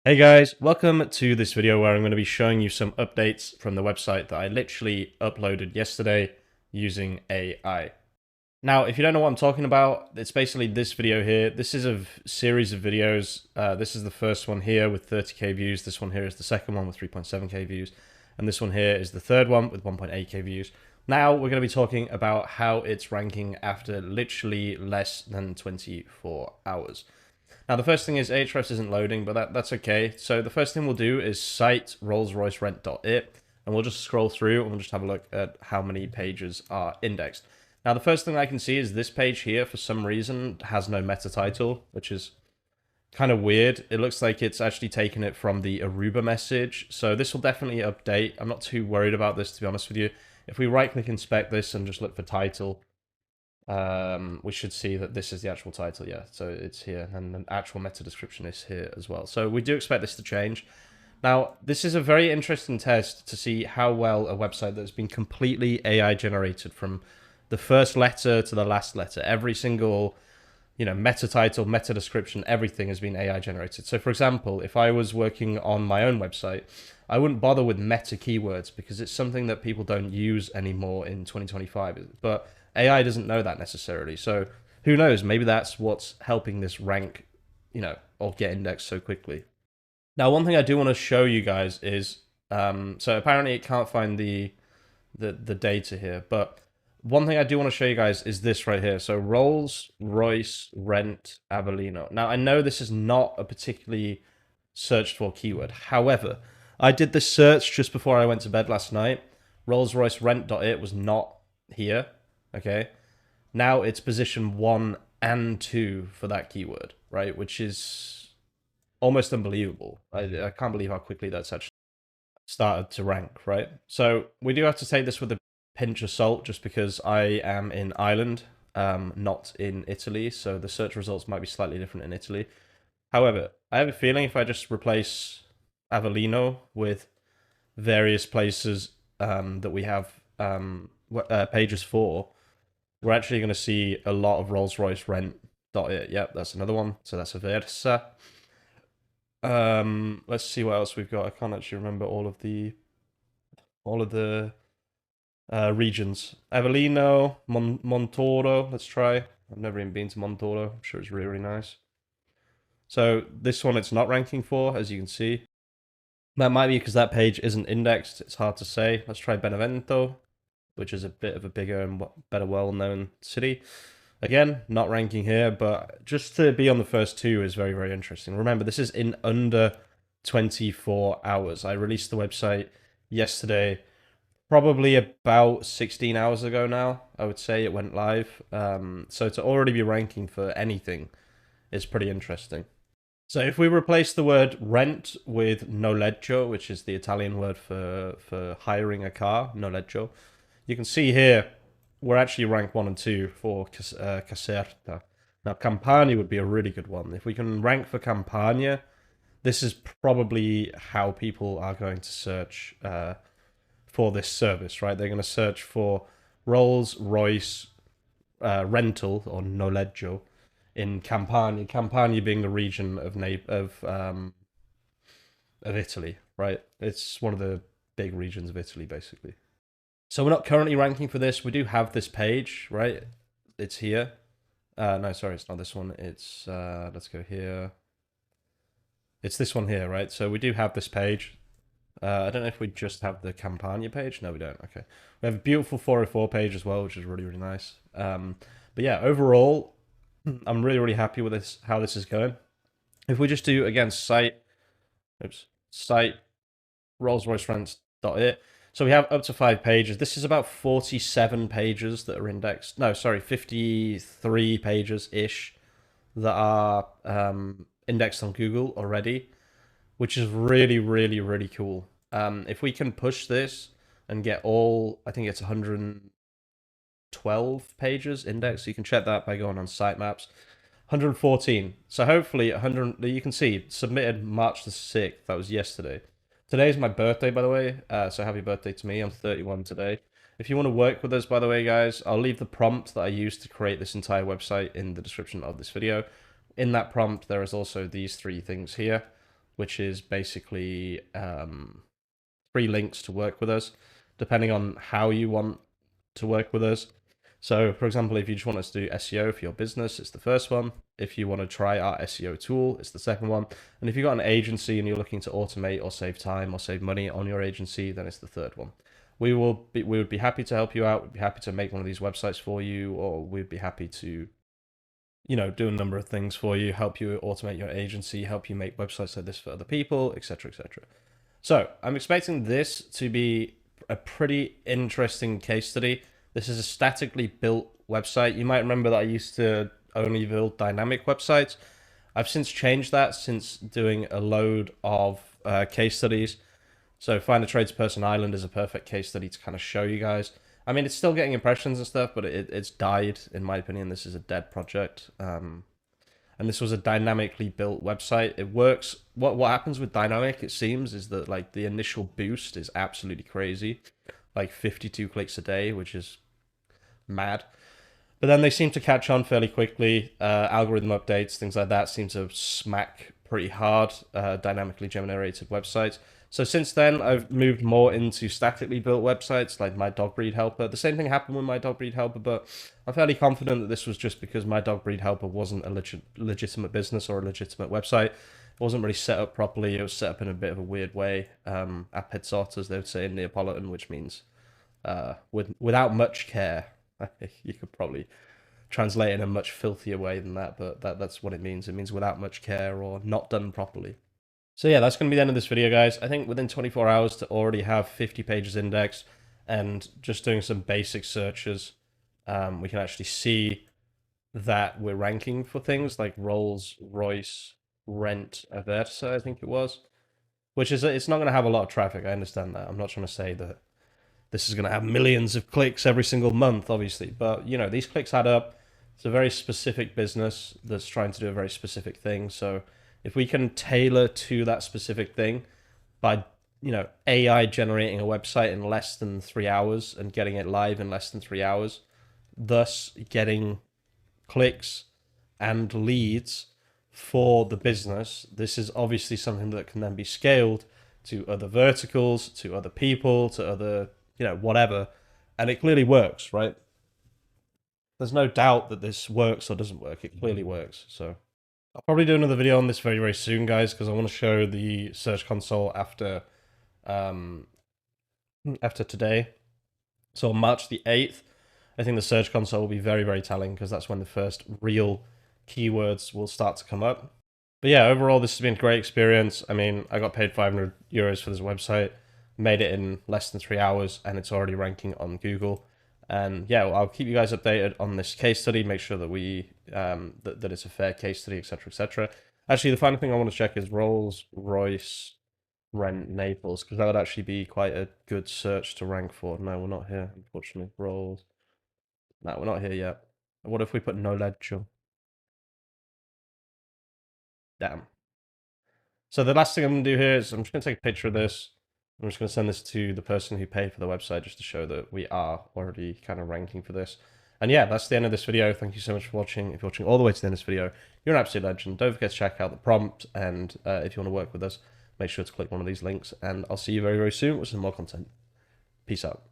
Hey guys, welcome to this video where I'm going to be showing you some updates from the website that I literally uploaded yesterday using AI. Now, if you don't know what I'm talking about, it's basically this video here. This is a series of videos. This is the first one here with 30k views. This one here is the second one with 3.7k views. And this one here is the third one with 1.8k views. Now, we're going to be talking about how it's ranking after literally less than 24 hours. Now, the first thing is Ahrefs isn't loading, but that's okay. So the first thing we'll do is cite Rolls-Royce-Rent.it, and we'll just scroll through and we'll just have a look at how many pages are indexed. Now, the first thing I can see is this page here, for some reason, has no meta title, which is kind of weird. It looks like it's actually taken it from the Aruba message. So this will definitely update. I'm not too worried about this, to be honest with you. If we right-click inspect this and just look for title, we should see that this is the actual title, yeah. So it's here, and the actual meta description is here as well. So we do expect this to change. Now, this is a very interesting test to see how well a website that's been completely AI generated from the first letter to the last letter, every single, meta title, meta description, everything has been AI generated. So for example, if I was working on my own website, I wouldn't bother with meta keywords because it's something that people don't use anymore in 2025. But AI doesn't know that necessarily. So who knows? Maybe that's what's helping this rank, or get indexed so quickly. Now, one thing I do want to show you guys is, so apparently it can't find the data here, but one thing I do want to show you guys is this right here. So Rolls Royce Rent Avellino. Now, I know this is not a particularly searched for keyword. However, I did this search just before I went to bed last night. Rolls Royce Rent.it was not here. Okay. Now it's position 1 and 2 for that keyword, right? Which is almost unbelievable. I can't believe how quickly that's actually started to rank, right? So we do have to take this with a pinch of salt just because I am in Ireland, not in Italy. So the search results might be slightly different in Italy. However, I have a feeling if I just replace Avellino with various places that we have pages for, we're actually going to see a lot of Rolls-Royce Rent.it. Yep, that's another one. So that's a Versa. Let's see what else we've got. I can't actually remember all of the regions. Avellino, Montoro. Let's try. I've never even been to Montoro. I'm sure it's really, really nice. So this one it's not ranking for, as you can see. That might be because that page isn't indexed. It's hard to say. Let's try Benevento, which is a bit of a bigger and better well-known city. Again, not ranking here, but just to be on the first two is very, very interesting. Remember, this is in under 24 hours. I released the website yesterday, probably about 16 hours ago now, I would say it went live. So to already be ranking for anything is pretty interesting. So if we replace the word rent with noleggio, which is the Italian word for hiring a car, noleggio, you can see here we're actually ranked 1 and 2 for Caserta. Now, Campania would be a really good one. If we can rank for Campania, this is probably how people are going to search for this service, right? They're going to search for Rolls-Royce rental or noleggio in Campania. Campania being the region of Italy, right? It's one of the big regions of Italy, basically. So we're not currently ranking for this. We do have this page, right? It's here. No, sorry, it's not this one. It's, let's go here. It's this one here, right? So we do have this page. I don't know if we just have the Campania page. No, we don't. Okay. We have a beautiful 404 page as well, which is really, really nice. But yeah, overall, I'm really, really happy with this, how this is going. If we just do, again, site Rolls-Royce Rents.it. So we have up to 5 pages. This is about 47 pages that are indexed. No, sorry, 53 pages-ish that are indexed on Google already, which is really, really, really cool. If we can push this and get all, I think it's 112 pages indexed. So you can check that by going on sitemaps. 114. So hopefully 100, you can see, submitted March the 6th. That was yesterday. Today is my birthday, by the way, so happy birthday to me. I'm 31 today. If you want to work with us, by the way, guys, I'll leave the prompt that I used to create this entire website in the description of this video. In that prompt, there is also these 3 things here, which is basically 3 links to work with us, depending on how you want to work with us. So, for example, if you just want us to do SEO for your business, it's the first one. If you want to try our SEO tool, it's the second one. And if you've got an agency and you're looking to automate or save time or save money on your agency, then it's the third one. We would be happy to help you out. We'd be happy to make one of these websites for you, or we'd be happy to, do a number of things for you, help you automate your agency, help you make websites like this for other people, etc., etc. So I'm expecting this to be a pretty interesting case study. This is a statically built website. You might remember that I used to only build dynamic websites. I've since changed that since doing a load of case studies. So Find a Tradesperson Island is a perfect case study to kind of show you guys. I mean, it's still getting impressions and stuff, but it's died, in my opinion. This is a dead project. And this was a dynamically built website. It works. What happens with dynamic, it seems, is that like the initial boost is absolutely crazy, like 52 clicks a day, which is mad. But then they seem to catch on fairly quickly. Algorithm updates, things like that, seem to smack pretty hard dynamically generated websites. So since then, I've moved more into statically built websites like My Dog Breed Helper. The same thing happened with My Dog Breed Helper, but I'm fairly confident that this was just because My Dog Breed Helper wasn't a legitimate business or a legitimate website. It wasn't really set up properly. It was set up in a bit of a weird way, a pedsot, as they would say in Neapolitan, which means without much care. You could probably translate it in a much filthier way than that, but that's what it means. It means without much care or not done properly. So yeah, that's going to be the end of this video, guys. I think within 24 hours to already have 50 pages indexed and just doing some basic searches, we can actually see that we're ranking for things like Rolls Royce, Rent, Aversa, I think it was, which is, it's not going to have a lot of traffic. I understand that. I'm not trying to say that this is going to have millions of clicks every single month, obviously, but these clicks add up. It's a very specific business that's trying to do a very specific thing. So if we can tailor to that specific thing by, AI generating a website in less than 3 hours and getting it live in less than 3 hours, thus getting clicks and leads for the business, this is obviously something that can then be scaled to other verticals, to other people, to other, whatever. And it clearly works, right? There's no doubt that this works or doesn't work. It clearly works. So I'll probably do another video on this very, very soon, guys, because I want to show the Search Console after today. So on March the 8th, I think the Search Console will be very, very telling because that's when the first real keywords will start to come up. But yeah, overall, this has been a great experience. I mean, I got paid €500 for this website, made it in less than 3 hours, and it's already ranking on Google. And yeah, I'll keep you guys updated on this case study. Make sure that we that it's a fair case study, etc., etc. Actually, the final thing I want to check is Rolls Royce Rent Naples, because that would actually be quite a good search to rank for. No, we're not here, unfortunately. Rolls. No, we're not here yet. What if we put noleggio? Damn. So the last thing I'm going to do here is I'm just going to take a picture of this. I'm just going to send this to the person who paid for the website just to show that we are already kind of ranking for this. And yeah, that's the end of this video. Thank you so much for watching. If you're watching all the way to the end of this video, you're an absolute legend. Don't forget to check out the prompt. And if you want to work with us, make sure to click one of these links. And I'll see you very, very soon with some more content. Peace out.